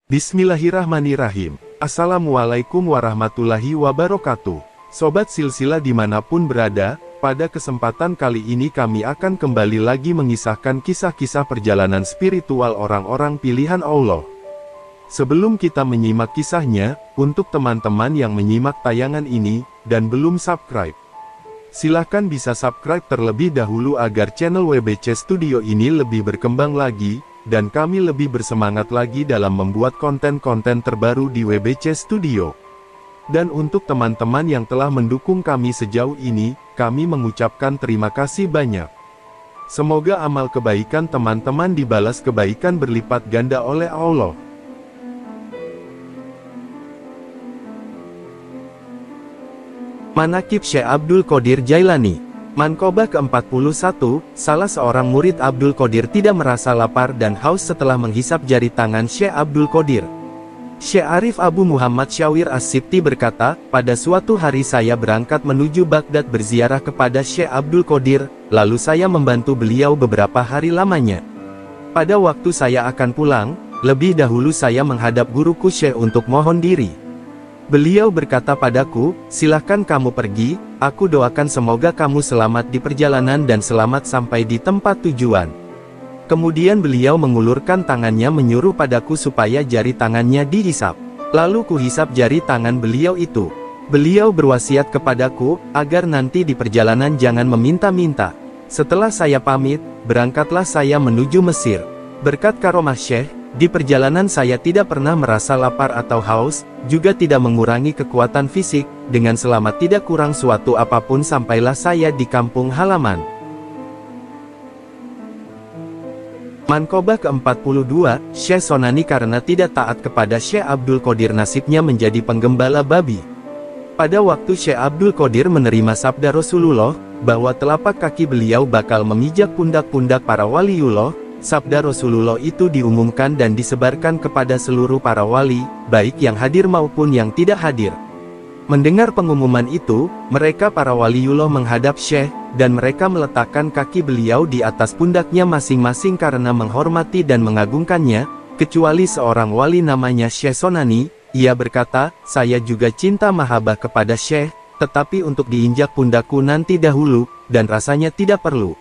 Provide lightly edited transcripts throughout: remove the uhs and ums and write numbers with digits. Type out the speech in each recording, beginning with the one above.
Bismillahirrahmanirrahim. Assalamualaikum warahmatullahi wabarakatuh. Sobat Silsilah dimanapun berada, pada kesempatan kali ini kami akan kembali lagi mengisahkan kisah-kisah perjalanan spiritual orang-orang pilihan Allah. Sebelum kita menyimak kisahnya, untuk teman-teman yang menyimak tayangan ini, dan belum subscribe, silahkan bisa subscribe terlebih dahulu agar channel WBC Studio ini lebih berkembang lagi, dan kami lebih bersemangat lagi dalam membuat konten-konten terbaru di WBC Studio. Dan untuk teman-teman yang telah mendukung kami sejauh ini, kami mengucapkan terima kasih banyak. Semoga amal kebaikan teman-teman dibalas kebaikan berlipat ganda oleh Allah. Manaqib Syekh Abdul Qodir Jailani. Manqobah ke-41, salah seorang murid Abdul Qodir tidak merasa lapar dan haus setelah menghisap jari tangan Syekh Abdul Qodir. Syekh Arif Abu Muhammad Syawir As-Sibti berkata, pada suatu hari saya berangkat menuju Baghdad berziarah kepada Syekh Abdul Qodir, lalu saya membantu beliau beberapa hari lamanya. Pada waktu saya akan pulang, lebih dahulu saya menghadap guruku Syekh untuk mohon diri. Beliau berkata padaku, silahkan kamu pergi, aku doakan semoga kamu selamat di perjalanan dan selamat sampai di tempat tujuan. Kemudian beliau mengulurkan tangannya menyuruh padaku supaya jari tangannya dihisap. Lalu kuhisap jari tangan beliau itu. Beliau berwasiat kepadaku, agar nanti di perjalanan jangan meminta-minta. Setelah saya pamit, berangkatlah saya menuju Mesir. Berkat karomah Syekh, di perjalanan saya tidak pernah merasa lapar atau haus, juga tidak mengurangi kekuatan fisik, dengan selamat tidak kurang suatu apapun sampailah saya di kampung halaman. Manqobah ke-42, Syekh Sonani karena tidak taat kepada Syekh Abdul Qodir nasibnya menjadi penggembala babi. Pada waktu Syekh Abdul Qodir menerima sabda Rasulullah, bahwa telapak kaki beliau bakal memijak pundak-pundak para waliullah, sabda Rasulullah itu diumumkan dan disebarkan kepada seluruh para wali, baik yang hadir maupun yang tidak hadir. Mendengar pengumuman itu, mereka para waliullah menghadap Syekh, dan mereka meletakkan kaki beliau di atas pundaknya masing-masing karena menghormati dan mengagungkannya, kecuali seorang wali namanya Syekh Sonani. Ia berkata, saya juga cinta mahabbah kepada Syekh, tetapi untuk diinjak pundakku nanti dahulu, dan rasanya tidak perlu.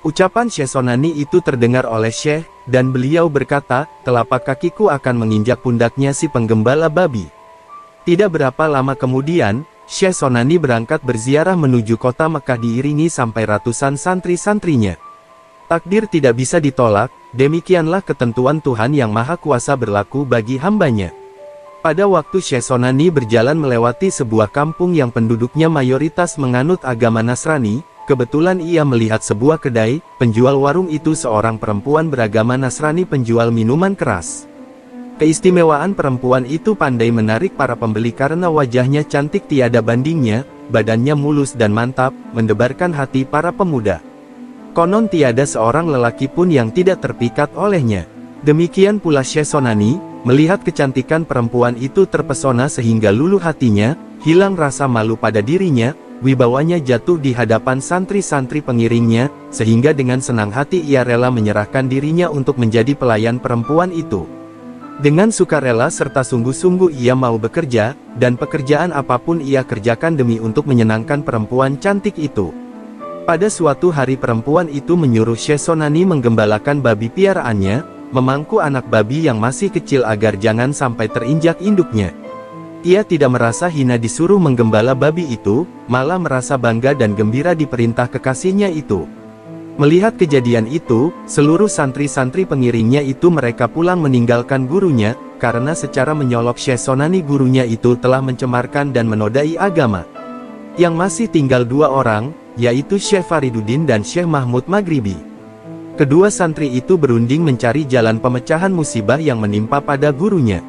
Ucapan Syekh Sonani itu terdengar oleh Syekh, dan beliau berkata, telapak kakiku akan menginjak pundaknya si penggembala babi. Tidak berapa lama kemudian, Syekh Sonani berangkat berziarah menuju kota Mekah diiringi sampai ratusan santri-santrinya. Takdir tidak bisa ditolak, demikianlah ketentuan Tuhan yang Maha Kuasa berlaku bagi hambanya. Pada waktu Syekh Sonani berjalan melewati sebuah kampung yang penduduknya mayoritas menganut agama Nasrani, kebetulan ia melihat sebuah kedai, penjual warung itu seorang perempuan beragama Nasrani penjual minuman keras. Keistimewaan perempuan itu pandai menarik para pembeli karena wajahnya cantik tiada bandingnya, badannya mulus dan mantap, mendebarkan hati para pemuda. Konon tiada seorang lelaki pun yang tidak terpikat olehnya. Demikian pula Syekh Sonani, melihat kecantikan perempuan itu terpesona sehingga luluh hatinya, hilang rasa malu pada dirinya, wibawanya jatuh di hadapan santri-santri pengiringnya, sehingga dengan senang hati ia rela menyerahkan dirinya untuk menjadi pelayan perempuan itu. Dengan sukarela serta sungguh-sungguh ia mau bekerja, dan pekerjaan apapun ia kerjakan demi untuk menyenangkan perempuan cantik itu. Pada suatu hari perempuan itu menyuruh Syekh Sonani menggembalakan babi piaraannya, memangku anak babi yang masih kecil agar jangan sampai terinjak induknya. Ia tidak merasa hina disuruh menggembala babi itu, malah merasa bangga dan gembira diperintah kekasihnya itu. Melihat kejadian itu, seluruh santri-santri pengiringnya itu mereka pulang meninggalkan gurunya, karena secara menyolok Syekh Sonani gurunya itu telah mencemarkan dan menodai agama. Yang masih tinggal dua orang, yaitu Syekh Fariduddin dan Syekh Mahmud Maghribi. Kedua santri itu berunding mencari jalan pemecahan musibah yang menimpa pada gurunya.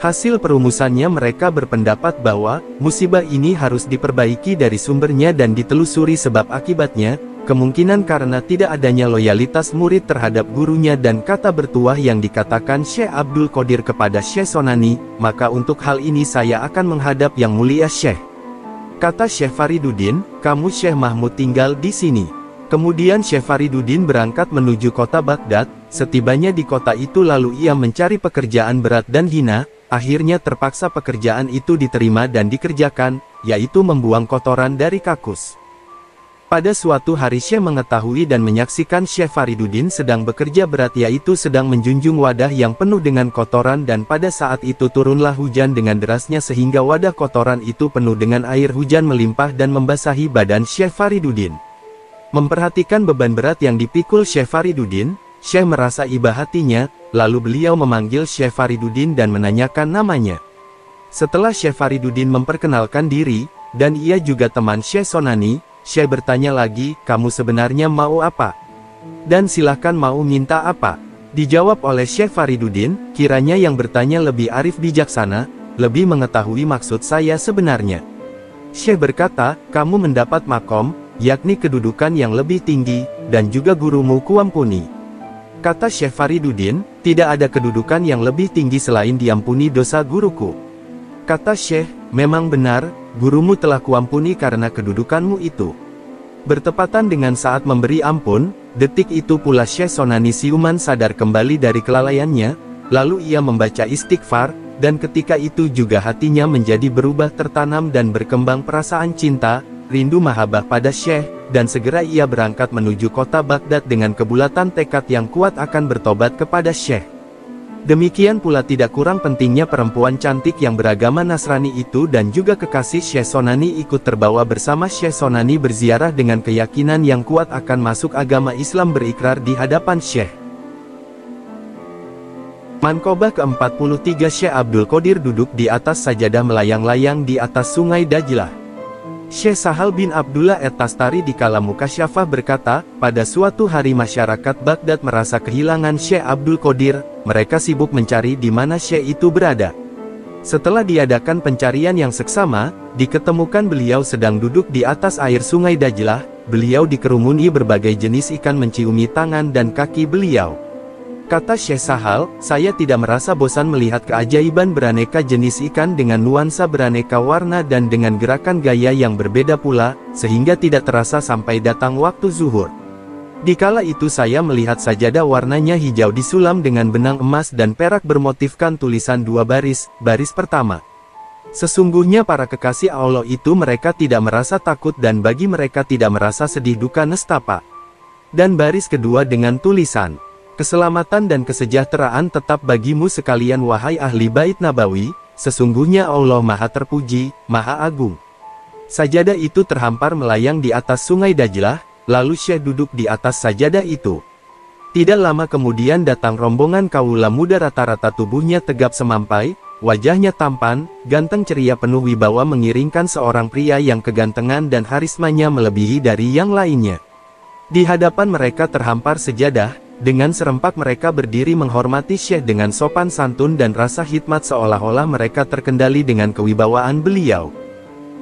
Hasil perumusannya mereka berpendapat bahwa, musibah ini harus diperbaiki dari sumbernya dan ditelusuri sebab akibatnya, kemungkinan karena tidak adanya loyalitas murid terhadap gurunya dan kata bertuah yang dikatakan Syekh Abdul Qodir kepada Syekh Sonani, maka untuk hal ini saya akan menghadap yang mulia Syekh. Kata Syekh Fariduddin, kamu Syekh Mahmud tinggal di sini. Kemudian Syekh Fariduddin berangkat menuju kota Baghdad. Setibanya di kota itu lalu ia mencari pekerjaan berat dan hina. Akhirnya terpaksa pekerjaan itu diterima dan dikerjakan, yaitu membuang kotoran dari kakus. Pada suatu hari Syekh mengetahui dan menyaksikan Syekh Fariduddin sedang bekerja berat, yaitu sedang menjunjung wadah yang penuh dengan kotoran, dan pada saat itu turunlah hujan dengan derasnya sehingga wadah kotoran itu penuh dengan air hujan melimpah dan membasahi badan Syekh Fariduddin. Memperhatikan beban berat yang dipikul Syekh Fariduddin, Syekh merasa iba hatinya, lalu beliau memanggil Syekh Fariduddin dan menanyakan namanya. Setelah Syekh Fariduddin memperkenalkan diri, dan ia juga teman Syekh Sonani, Syekh bertanya lagi, kamu sebenarnya mau apa? Dan silahkan mau minta apa? Dijawab oleh Syekh Fariduddin, kiranya yang bertanya lebih arif bijaksana, lebih mengetahui maksud saya sebenarnya. Syekh berkata, kamu mendapat makom, yakni kedudukan yang lebih tinggi, dan juga gurumu kuampuni. Kata Syekh Fariduddin, tidak ada kedudukan yang lebih tinggi selain diampuni dosa guruku. Kata Syekh, memang benar, gurumu telah kuampuni karena kedudukanmu itu. Bertepatan dengan saat memberi ampun, detik itu pula Syekh Sonani siuman sadar kembali dari kelalaiannya, lalu ia membaca istighfar, dan ketika itu juga hatinya menjadi berubah tertanam dan berkembang perasaan cinta, rindu mahabbah pada Syekh, dan segera ia berangkat menuju kota Baghdad dengan kebulatan tekad yang kuat akan bertobat kepada Syekh. Demikian pula tidak kurang pentingnya perempuan cantik yang beragama Nasrani itu dan juga kekasih Syekh Sonani ikut terbawa bersama Syekh Sonani berziarah dengan keyakinan yang kuat akan masuk agama Islam, berikrar di hadapan Syekh. Mankobah ke-43. Syekh Abdul Qadir duduk di atas sajadah melayang-layang di atas sungai Dajlah. Syekh Sahal bin Abdullah at-Tastari di kala Mukasyafah berkata, pada suatu hari masyarakat Baghdad merasa kehilangan Syekh Abdul Qadir, mereka sibuk mencari di mana Syekh itu berada. Setelah diadakan pencarian yang seksama, diketemukan beliau sedang duduk di atas air sungai Dajlah, beliau dikerumuni berbagai jenis ikan menciumi tangan dan kaki beliau. Kata Syekh Sahal, saya tidak merasa bosan melihat keajaiban beraneka jenis ikan dengan nuansa beraneka warna dan dengan gerakan gaya yang berbeda pula, sehingga tidak terasa sampai datang waktu zuhur. Dikala itu saya melihat sajadah warnanya hijau disulam dengan benang emas dan perak bermotifkan tulisan dua baris, baris pertama. Sesungguhnya para kekasih Allah itu mereka tidak merasa takut dan bagi mereka tidak merasa sedih duka nestapa. Dan baris kedua dengan tulisan, keselamatan dan kesejahteraan tetap bagimu sekalian wahai ahli bait Nabawi, sesungguhnya Allah Maha Terpuji, Maha Agung. Sajadah itu terhampar melayang di atas sungai Dajlah, lalu Syekh duduk di atas sajadah itu. Tidak lama kemudian datang rombongan kaula muda, rata-rata tubuhnya tegap semampai, wajahnya tampan, ganteng ceria penuh wibawa mengiringkan seorang pria yang kegantengan dan harismanya melebihi dari yang lainnya. Di hadapan mereka terhampar sejadah. Dengan serempak mereka berdiri menghormati Syekh dengan sopan santun dan rasa khidmat seolah-olah mereka terkendali dengan kewibawaan beliau.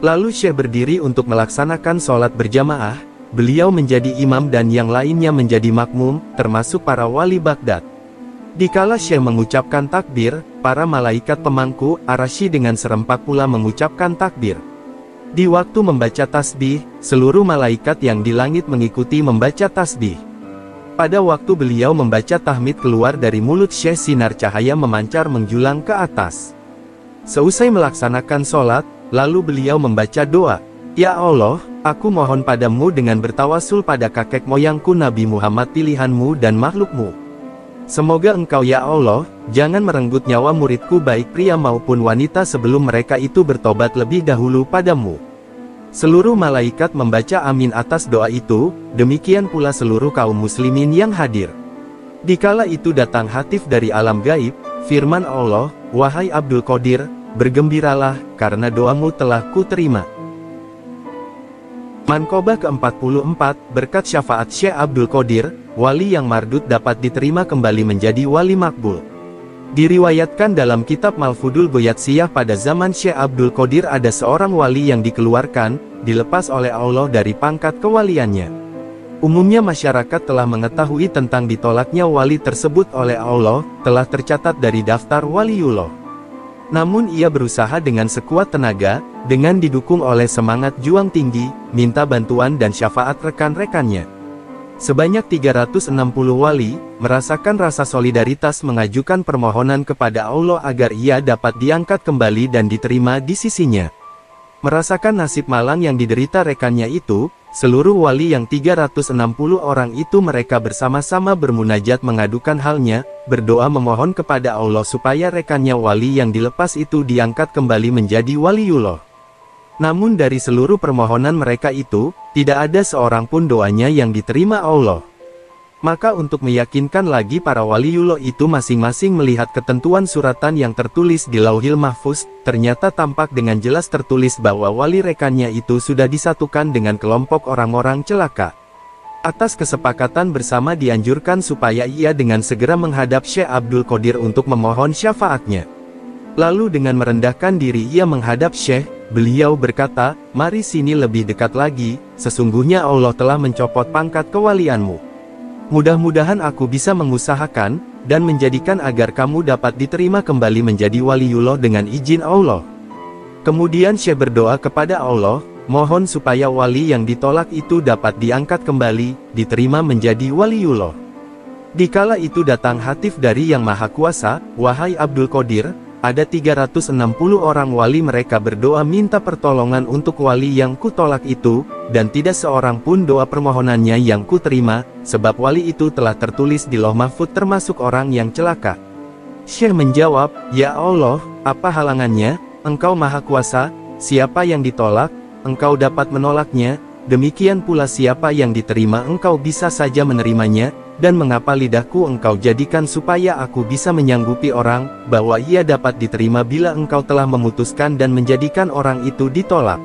Lalu Syekh berdiri untuk melaksanakan sholat berjamaah, beliau menjadi imam dan yang lainnya menjadi makmum, termasuk para wali Baghdad. Dikala Syekh mengucapkan takbir, para malaikat pemangku, arasy dengan serempak pula mengucapkan takbir. Di waktu membaca tasbih, seluruh malaikat yang di langit mengikuti membaca tasbih. Pada waktu beliau membaca tahmid keluar dari mulut Syekh sinar cahaya memancar menjulang ke atas. Seusai melaksanakan sholat, lalu beliau membaca doa, Ya Allah, aku mohon padamu dengan bertawasul pada kakek moyangku Nabi Muhammad pilihanmu dan makhlukmu. Semoga engkau ya Allah, jangan merenggut nyawa muridku baik pria maupun wanita sebelum mereka itu bertobat lebih dahulu padamu. Seluruh malaikat membaca amin atas doa itu, demikian pula seluruh kaum muslimin yang hadir. Dikala itu datang hatif dari alam gaib, firman Allah, wahai Abdul Qadir, bergembiralah, karena doamu telah kuterima. Mankobah ke-44, berkat syafaat Syekh Abdul Qadir, wali yang mardud dapat diterima kembali menjadi wali makbul. Diriwayatkan dalam kitab Malfudul Boyatsiyah pada zaman Syekh Abdul Qadir ada seorang wali yang dikeluarkan, dilepas oleh Allah dari pangkat kewaliannya. Umumnya masyarakat telah mengetahui tentang ditolaknya wali tersebut oleh Allah, telah tercatat dari daftar waliullah. Namun ia berusaha dengan sekuat tenaga, dengan didukung oleh semangat juang tinggi, minta bantuan dan syafaat rekan-rekannya. Sebanyak 360 wali, merasakan rasa solidaritas mengajukan permohonan kepada Allah agar ia dapat diangkat kembali dan diterima di sisinya. Merasakan nasib malang yang diderita rekannya itu, seluruh wali yang 360 orang itu mereka bersama-sama bermunajat mengadukan halnya, berdoa memohon kepada Allah supaya rekannya wali yang dilepas itu diangkat kembali menjadi waliullah. Namun dari seluruh permohonan mereka itu, tidak ada seorang pun doanya yang diterima Allah. Maka untuk meyakinkan lagi para waliullah itu masing-masing melihat ketentuan suratan yang tertulis di Lauhil Mahfuz, ternyata tampak dengan jelas tertulis bahwa wali rekannya itu sudah disatukan dengan kelompok orang-orang celaka. Atas kesepakatan bersama dianjurkan supaya ia dengan segera menghadap Syekh Abdul Qadir untuk memohon syafaatnya. Lalu dengan merendahkan diri ia menghadap Syekh, beliau berkata, "Mari sini lebih dekat lagi, sesungguhnya Allah telah mencopot pangkat kewalianmu. Mudah-mudahan aku bisa mengusahakan, dan menjadikan agar kamu dapat diterima kembali menjadi waliullah dengan izin Allah." Kemudian Syekh berdoa kepada Allah, mohon supaya wali yang ditolak itu dapat diangkat kembali, diterima menjadi waliullah. Dikala itu datang hatif dari Yang Maha Kuasa, "Wahai Abdul Qadir, ada 360 orang wali mereka berdoa minta pertolongan untuk wali yang kutolak itu, dan tidak seorang pun doa permohonannya yang kuterima, sebab wali itu telah tertulis di Lauh Mahfuz termasuk orang yang celaka." Syekh menjawab, "Ya Allah, apa halangannya? Engkau Maha Kuasa, siapa yang ditolak, Engkau dapat menolaknya, demikian pula siapa yang diterima Engkau bisa saja menerimanya, dan mengapa lidahku Engkau jadikan supaya aku bisa menyanggupi orang, bahwa ia dapat diterima bila Engkau telah memutuskan dan menjadikan orang itu ditolak."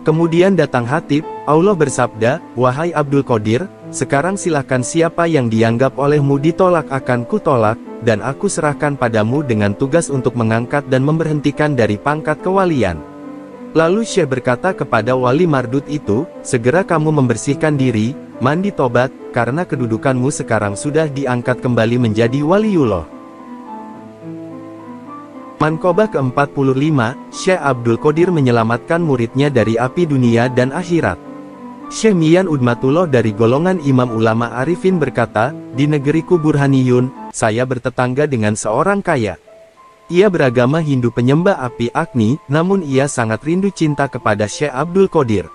Kemudian datang Hatib, Allah bersabda, "Wahai Abdul Qadir, sekarang silakan siapa yang dianggap olehmu ditolak akan kutolak, dan aku serahkan padamu dengan tugas untuk mengangkat dan memberhentikan dari pangkat kewalian." Lalu Syekh berkata kepada wali mardut itu, "Segera kamu membersihkan diri, mandi tobat, karena kedudukanmu sekarang sudah diangkat kembali menjadi waliullah." Manqobah ke-45, Syekh Abdul Qadir menyelamatkan muridnya dari api dunia dan akhirat. Syekh Mian Udmatullah dari golongan Imam Ulama Arifin berkata, "Di negeriku Burhaniyun, saya bertetangga dengan seorang kaya. Ia beragama Hindu penyembah api Agni, namun ia sangat rindu cinta kepada Syekh Abdul Qadir.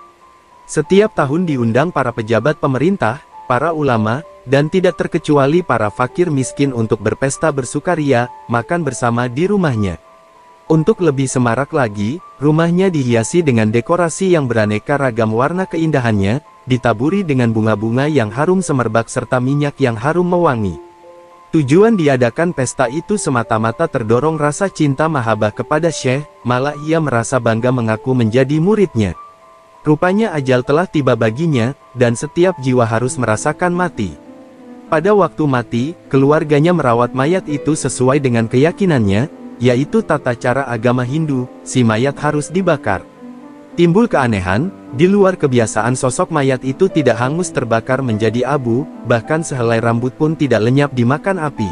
Setiap tahun diundang para pejabat pemerintah, para ulama, dan tidak terkecuali para fakir miskin untuk berpesta bersukaria, makan bersama di rumahnya. Untuk lebih semarak lagi, rumahnya dihiasi dengan dekorasi yang beraneka ragam warna keindahannya, ditaburi dengan bunga-bunga yang harum semerbak serta minyak yang harum mewangi. Tujuan diadakan pesta itu semata-mata terdorong rasa cinta mahabbah kepada Syekh, malah ia merasa bangga mengaku menjadi muridnya. Rupanya ajal telah tiba baginya, dan setiap jiwa harus merasakan mati. Pada waktu mati, keluarganya merawat mayat itu sesuai dengan keyakinannya, yaitu tata cara agama Hindu, si mayat harus dibakar. Timbul keanehan, di luar kebiasaan sosok mayat itu tidak hangus terbakar menjadi abu, bahkan sehelai rambut pun tidak lenyap dimakan api.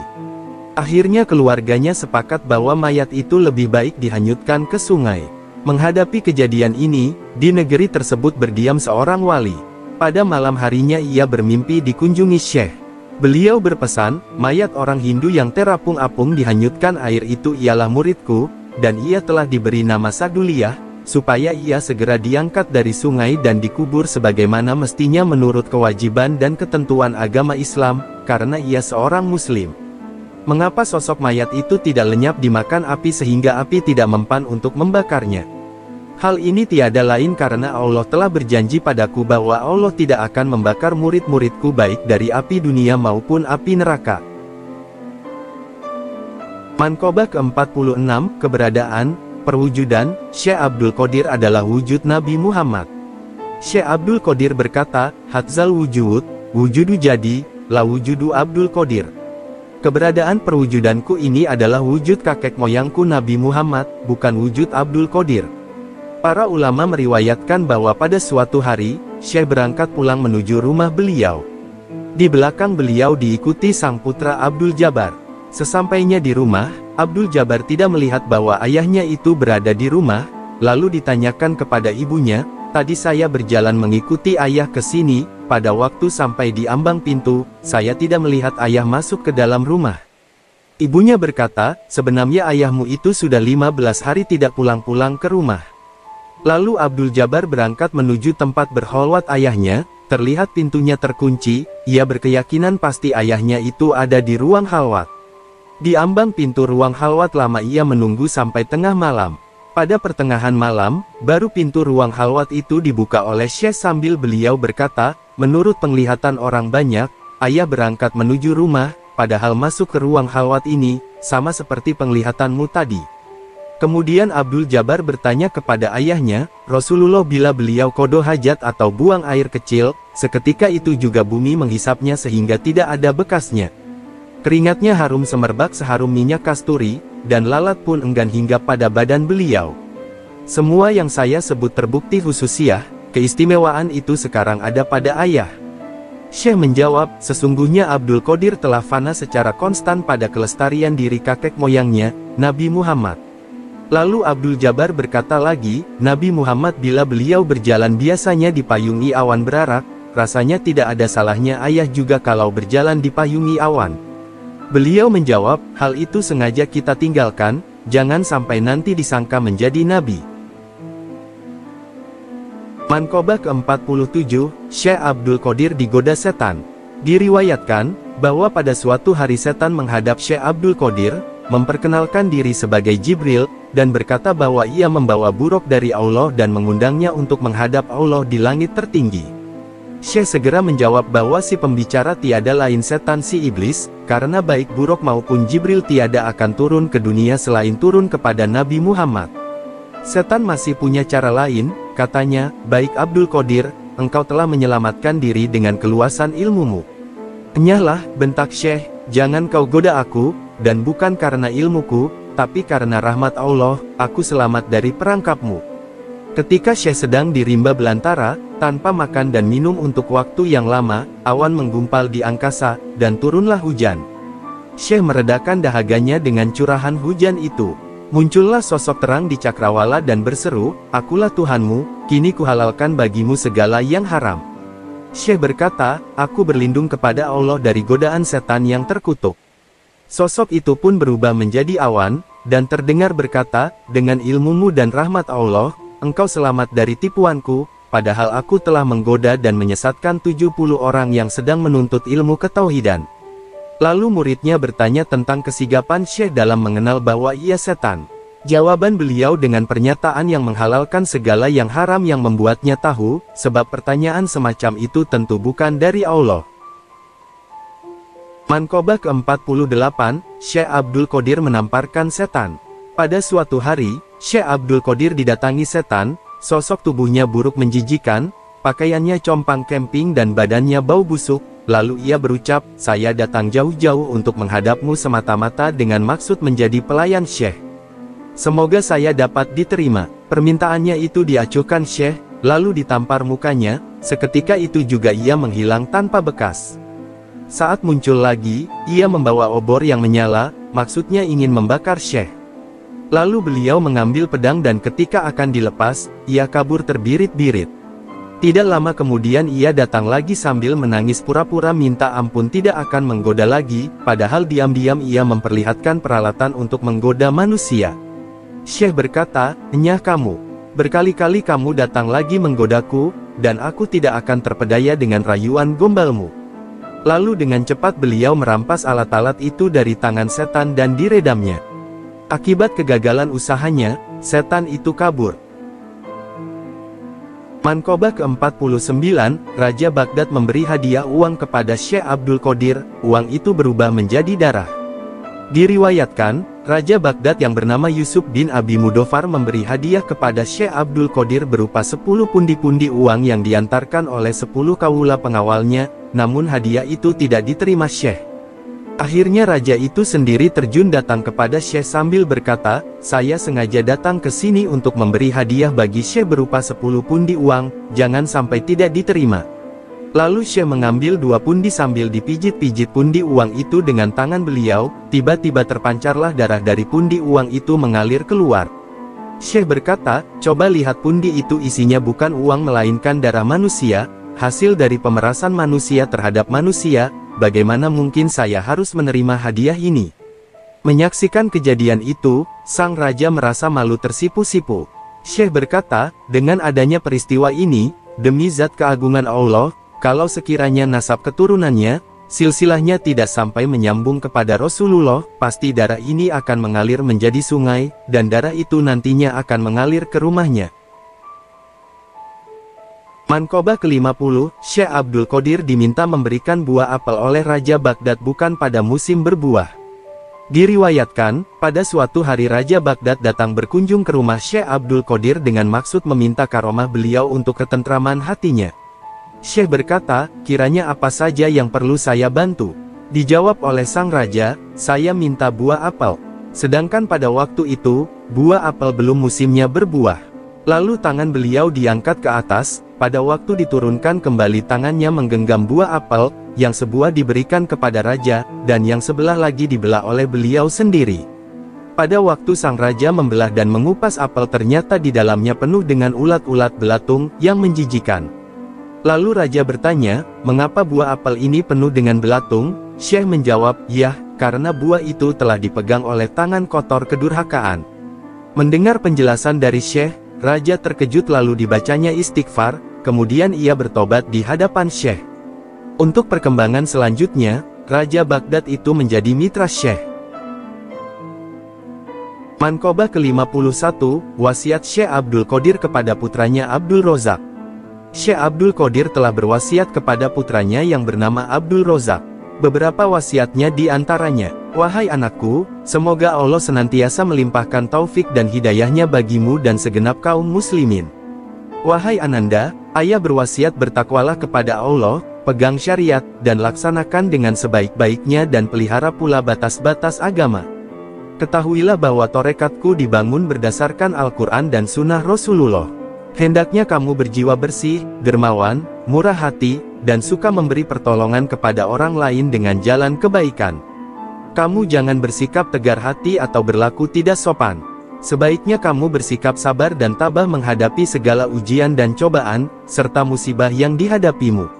Akhirnya keluarganya sepakat bahwa mayat itu lebih baik dihanyutkan ke sungai. Menghadapi kejadian ini, di negeri tersebut berdiam seorang wali. Pada malam harinya ia bermimpi dikunjungi Syekh. Beliau berpesan, "Mayat orang Hindu yang terapung-apung dihanyutkan air itu ialah muridku, dan ia telah diberi nama Saduliyah, supaya ia segera diangkat dari sungai dan dikubur sebagaimana mestinya menurut kewajiban dan ketentuan agama Islam, karena ia seorang muslim. Mengapa sosok mayat itu tidak lenyap dimakan api sehingga api tidak mempan untuk membakarnya? Hal ini tiada lain karena Allah telah berjanji padaku bahwa Allah tidak akan membakar murid-muridku baik dari api dunia maupun api neraka." Manqobah ke-46, keberadaan, perwujudan, Syekh Abdul Qadir adalah wujud Nabi Muhammad. Syekh Abdul Qadir berkata, "Hadzal wujud, wujudu jadi, la wujudu Abdul Qadir." Keberadaan perwujudanku ini adalah wujud kakek moyangku Nabi Muhammad, bukan wujud Abdul Qadir. Para ulama meriwayatkan bahwa pada suatu hari, Syekh berangkat pulang menuju rumah beliau. Di belakang beliau diikuti sang putra Abdul Jabbar. Sesampainya di rumah, Abdul Jabbar tidak melihat bahwa ayahnya itu berada di rumah, lalu ditanyakan kepada ibunya, "Tadi saya berjalan mengikuti ayah ke sini, pada waktu sampai di ambang pintu, saya tidak melihat ayah masuk ke dalam rumah. Ibunya berkata, sebenarnya ayahmu itu sudah 15 hari tidak pulang-pulang ke rumah. Lalu Abdul Jabbar berangkat menuju tempat berkholwat ayahnya, terlihat pintunya terkunci, ia berkeyakinan pasti ayahnya itu ada di ruang khalwat. Di ambang pintu ruang khalwat lama ia menunggu sampai tengah malam. Pada pertengahan malam, baru pintu ruang khalwat itu dibuka oleh Syekh sambil beliau berkata, menurut penglihatan orang banyak, ayah berangkat menuju rumah, padahal masuk ke ruang khalwat ini, sama seperti penglihatanmu tadi. Kemudian Abdul Jabbar bertanya kepada ayahnya, Rasulullah bila beliau qada hajat atau buang air kecil, seketika itu juga bumi menghisapnya sehingga tidak ada bekasnya. Keringatnya harum semerbak seharum minyak kasturi, dan lalat pun enggan hinggap pada badan beliau. Semua yang saya sebut terbukti khususiyah, keistimewaan itu sekarang ada pada ayah. Syekh menjawab, sesungguhnya Abdul Qadir telah fana secara konstan pada kelestarian diri kakek moyangnya, Nabi Muhammad. Lalu Abdul Jabbar berkata lagi, Nabi Muhammad bila beliau berjalan biasanya dipayungi awan berarak, rasanya tidak ada salahnya ayah juga kalau berjalan dipayungi awan. Beliau menjawab, hal itu sengaja kita tinggalkan, jangan sampai nanti disangka menjadi nabi. Manqobah ke-47, Syekh Abdul Qadir digoda setan. Diriwayatkan, bahwa pada suatu hari setan menghadap Syekh Abdul Qadir, memperkenalkan diri sebagai Jibril, dan berkata bahwa ia membawa buruk dari Allah dan mengundangnya untuk menghadap Allah di langit tertinggi. Syekh segera menjawab bahwa si pembicara tiada lain setan si iblis, karena baik buruk maupun Jibril tiada akan turun ke dunia selain turun kepada Nabi Muhammad. Setan masih punya cara lain, katanya, baik Abdul Qadir, engkau telah menyelamatkan diri dengan keluasan ilmumu. Enyahlah, bentak Syekh, jangan kau goda aku, dan bukan karena ilmuku, tapi karena rahmat Allah, aku selamat dari perangkapmu. Ketika Syekh sedang di rimba belantara, tanpa makan dan minum untuk waktu yang lama, awan menggumpal di angkasa, dan turunlah hujan. Syekh meredakan dahaganya dengan curahan hujan itu. Muncullah sosok terang di cakrawala dan berseru, akulah Tuhanmu, kini kuhalalkan bagimu segala yang haram. Syekh berkata, aku berlindung kepada Allah dari godaan setan yang terkutuk. Sosok itu pun berubah menjadi awan, dan terdengar berkata, dengan ilmumu dan rahmat Allah, engkau selamat dari tipuanku, padahal aku telah menggoda dan menyesatkan 70 orang yang sedang menuntut ilmu ketauhidan. Lalu muridnya bertanya tentang kesigapan Syekh dalam mengenal bahwa ia setan. Jawaban beliau dengan pernyataan yang menghalalkan segala yang haram yang membuatnya tahu, sebab pertanyaan semacam itu tentu bukan dari Allah. Manqobah ke-48, Syekh Abdul Qadir menamparkan setan. Pada suatu hari, Syekh Abdul Qadir didatangi setan, sosok tubuhnya buruk menjijikan, pakaiannya compang camping dan badannya bau busuk, lalu ia berucap, saya datang jauh-jauh untuk menghadapmu semata-mata dengan maksud menjadi pelayan Syekh. Semoga saya dapat diterima. Permintaannya itu diacuhkan Syekh, lalu ditampar mukanya, seketika itu juga ia menghilang tanpa bekas. Saat muncul lagi, ia membawa obor yang menyala, maksudnya ingin membakar Syekh. Lalu beliau mengambil pedang dan ketika akan dilepas, ia kabur terbirit-birit. Tidak lama kemudian ia datang lagi sambil menangis pura-pura minta ampun tidak akan menggoda lagi, padahal diam-diam ia memperlihatkan peralatan untuk menggoda manusia. Syekh berkata, enyah kamu. Berkali-kali kamu datang lagi menggodaku, dan aku tidak akan terpedaya dengan rayuan gombalmu. Lalu dengan cepat beliau merampas alat-alat itu dari tangan setan dan diredamnya. Akibat kegagalan usahanya, setan itu kabur. Manqobah ke-49, Raja Baghdad memberi hadiah uang kepada Syekh Abdul Qadir, uang itu berubah menjadi darah. Diriwayatkan, Raja Baghdad yang bernama Yusuf bin Abi Mudofar memberi hadiah kepada Syekh Abdul Qadir berupa 10 pundi-pundi uang yang diantarkan oleh 10 kawula pengawalnya, namun hadiah itu tidak diterima Syekh. Akhirnya raja itu sendiri terjun datang kepada Syekh sambil berkata, saya sengaja datang ke sini untuk memberi hadiah bagi Syekh berupa 10 pundi uang, jangan sampai tidak diterima. Lalu Syekh mengambil 2 pundi sambil dipijit-pijit pundi uang itu dengan tangan beliau, tiba-tiba terpancarlah darah dari pundi uang itu mengalir keluar. Syekh berkata, coba lihat pundi itu isinya bukan uang melainkan darah manusia, hasil dari pemerasan manusia terhadap manusia, bagaimana mungkin saya harus menerima hadiah ini? Menyaksikan kejadian itu, sang raja merasa malu tersipu-sipu. Syekh berkata, dengan adanya peristiwa ini, demi zat keagungan Allah, kalau sekiranya nasab keturunannya, silsilahnya tidak sampai menyambung kepada Rasulullah, pasti darah ini akan mengalir menjadi sungai, dan darah itu nantinya akan mengalir ke rumahnya. Manqobah ke-50, Syekh Abdul Qadir diminta memberikan buah apel oleh Raja Baghdad bukan pada musim berbuah. Diriwayatkan, pada suatu hari Raja Baghdad datang berkunjung ke rumah Syekh Abdul Qadir dengan maksud meminta karomah beliau untuk ketentraman hatinya. Syekh berkata, kiranya apa saja yang perlu saya bantu? Dijawab oleh sang raja, saya minta buah apel. Sedangkan pada waktu itu, buah apel belum musimnya berbuah. Lalu tangan beliau diangkat ke atas, pada waktu diturunkan kembali tangannya menggenggam buah apel, yang sebuah diberikan kepada raja, dan yang sebelah lagi dibelah oleh beliau sendiri. Pada waktu sang raja membelah dan mengupas apel ternyata di dalamnya penuh dengan ulat-ulat belatung, yang menjijikan. Lalu raja bertanya, mengapa buah apel ini penuh dengan belatung? Syekh menjawab, ya, karena buah itu telah dipegang oleh tangan kotor kedurhakaan. Mendengar penjelasan dari Syekh, raja terkejut lalu dibacanya istighfar, kemudian ia bertobat di hadapan Syekh. Untuk perkembangan selanjutnya, Raja Baghdad itu menjadi mitra Syekh. Manqobah ke-51, wasiat Syekh Abdul Qadir kepada putranya Abdul Razak. Syekh Abdul Qadir telah berwasiat kepada putranya yang bernama Abdul Razak. Beberapa wasiatnya di antaranya, wahai anakku, semoga Allah senantiasa melimpahkan taufik dan hidayahnya bagimu dan segenap kaum muslimin. Wahai Ananda, ayah berwasiat bertakwalah kepada Allah, pegang syariat, dan laksanakan dengan sebaik-baiknya dan pelihara pula batas-batas agama. Ketahuilah bahwa torekatku dibangun berdasarkan Al-Quran dan Sunnah Rasulullah. Hendaknya kamu berjiwa bersih, dermawan, murah hati, dan suka memberi pertolongan kepada orang lain dengan jalan kebaikan. Kamu jangan bersikap tegar hati atau berlaku tidak sopan. Sebaiknya kamu bersikap sabar dan tabah menghadapi segala ujian dan cobaan, serta musibah yang dihadapimu.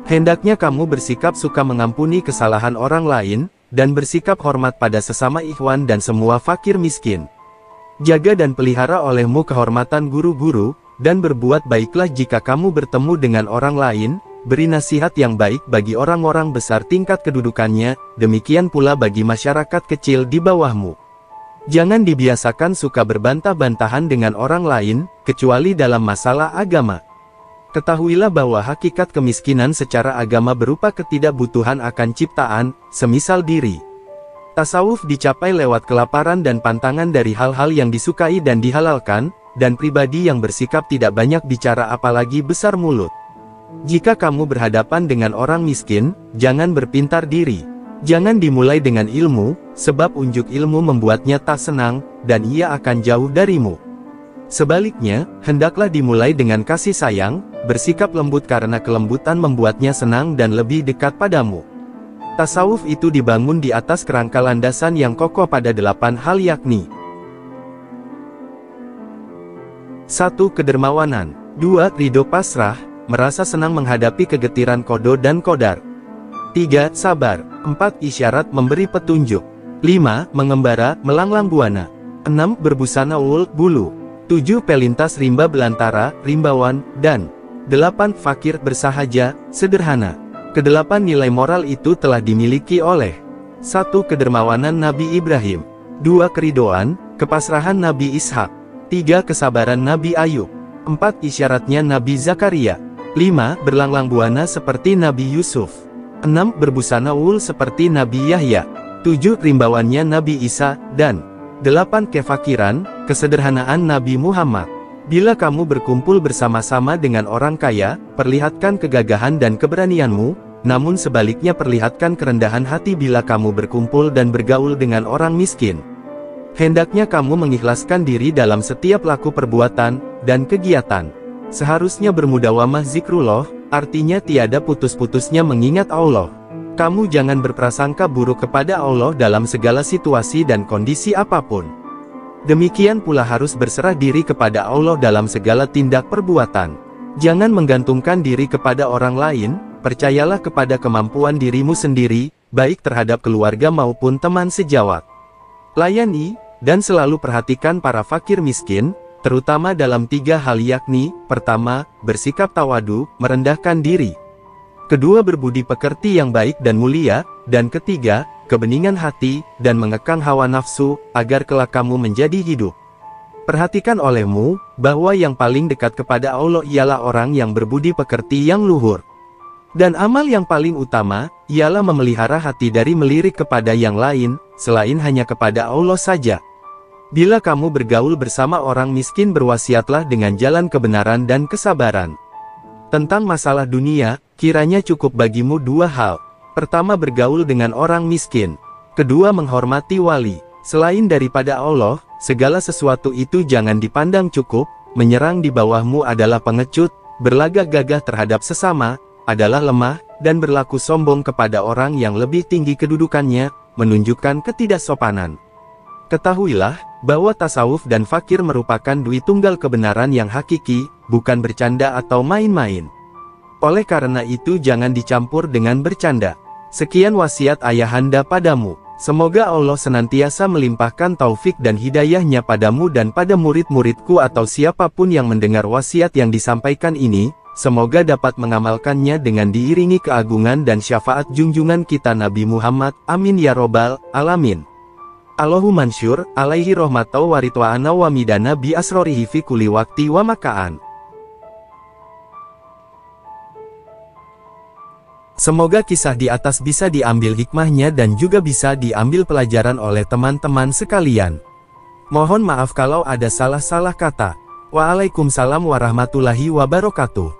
Hendaknya kamu bersikap suka mengampuni kesalahan orang lain, dan bersikap hormat pada sesama ikhwan dan semua fakir miskin. Jaga dan pelihara olehmu kehormatan guru-guru, dan berbuat baiklah jika kamu bertemu dengan orang lain, beri nasihat yang baik bagi orang-orang besar tingkat kedudukannya, demikian pula bagi masyarakat kecil di bawahmu. Jangan dibiasakan suka berbantah-bantahan dengan orang lain, kecuali dalam masalah agama. Ketahuilah bahwa hakikat kemiskinan secara agama berupa ketidakbutuhan akan ciptaan, semisal diri. Tasawuf dicapai lewat kelaparan dan pantangan dari hal-hal yang disukai dan dihalalkan, dan pribadi yang bersikap tidak banyak bicara apalagi besar mulut. Jika kamu berhadapan dengan orang miskin, jangan berpintar diri. Jangan dimulai dengan ilmu, sebab unjuk ilmu membuatnya tak senang, dan ia akan jauh darimu. Sebaliknya, hendaklah dimulai dengan kasih sayang, bersikap lembut karena kelembutan membuatnya senang dan lebih dekat padamu. Tasawuf itu dibangun di atas kerangka landasan yang kokoh pada 8 hal yakni 1. Kedermawanan. 2. Ridho pasrah, merasa senang menghadapi kegetiran qada dan qadar. 3. Sabar. 4. Isyarat memberi petunjuk. 5. Mengembara, melanglang buana. 6. Berbusana bulu. 7. Pelintas rimba belantara, rimbawan, dan 8. Fakir bersahaja, sederhana. Kedelapan nilai moral itu telah dimiliki oleh 1. Kedermawanan Nabi Ibrahim. 2. Keridoan, kepasrahan Nabi Ishak. 3. Kesabaran Nabi Ayub. 4. Isyaratnya Nabi Zakaria. 5. Berlanglang buana seperti Nabi Yusuf. 6. Berbusana seperti Nabi Yahya. 7. Rimbawannya Nabi Isa, dan 8. Kefakiran, kesederhanaan Nabi Muhammad. Bila kamu berkumpul bersama-sama dengan orang kaya, perlihatkan kegagahan dan keberanianmu, namun sebaliknya perlihatkan kerendahan hati bila kamu berkumpul dan bergaul dengan orang miskin. Hendaknya kamu mengikhlaskan diri dalam setiap laku perbuatan, dan kegiatan. Seharusnya bermudawamah zikrullah, artinya tiada putus-putusnya mengingat Allah. Kamu jangan berprasangka buruk kepada Allah dalam segala situasi dan kondisi apapun. Demikian pula harus berserah diri kepada Allah dalam segala tindak perbuatan. Jangan menggantungkan diri kepada orang lain, percayalah kepada kemampuan dirimu sendiri, baik terhadap keluarga maupun teman sejawat. Layani, dan selalu perhatikan para fakir miskin, terutama dalam 3 hal yakni, pertama, bersikap tawadu, merendahkan diri. Kedua, berbudi pekerti yang baik dan mulia, dan ketiga, kebeningan hati, dan mengekang hawa nafsu, agar kelak kamu menjadi hidup. Perhatikan olehmu, bahwa yang paling dekat kepada Allah ialah orang yang berbudi pekerti yang luhur. Dan amal yang paling utama, ialah memelihara hati dari melirik kepada yang lain, selain hanya kepada Allah saja. Bila kamu bergaul bersama orang miskin, berwasiatlah dengan jalan kebenaran dan kesabaran. Tentang masalah dunia, kiranya cukup bagimu 2 hal. Pertama, bergaul dengan orang miskin. Kedua, menghormati wali. Selain daripada Allah, segala sesuatu itu jangan dipandang cukup. Menyerang di bawahmu adalah pengecut, berlagak gagah terhadap sesama, adalah lemah, dan berlaku sombong kepada orang yang lebih tinggi kedudukannya, menunjukkan ketidaksopanan. Ketahuilah, bahwa tasawuf dan fakir merupakan dui tunggal kebenaran yang hakiki, bukan bercanda atau main-main. Oleh karena itu jangan dicampur dengan bercanda. Sekian wasiat ayahanda padamu. Semoga Allah senantiasa melimpahkan taufik dan hidayahnya padamu dan pada murid-muridku atau siapapun yang mendengar wasiat yang disampaikan ini, semoga dapat mengamalkannya dengan diiringi keagungan dan syafaat junjungan kita Nabi Muhammad, amin ya robbal alamin. Allahumma mansyur, alaihi rahmatau wa ridwana wa midana bi asrorihi fi kulli waqti wa makaan. Semoga kisah di atas bisa diambil hikmahnya dan juga bisa diambil pelajaran oleh teman-teman sekalian. Mohon maaf kalau ada salah-salah kata. Waalaikumsalam warahmatullahi wabarakatuh.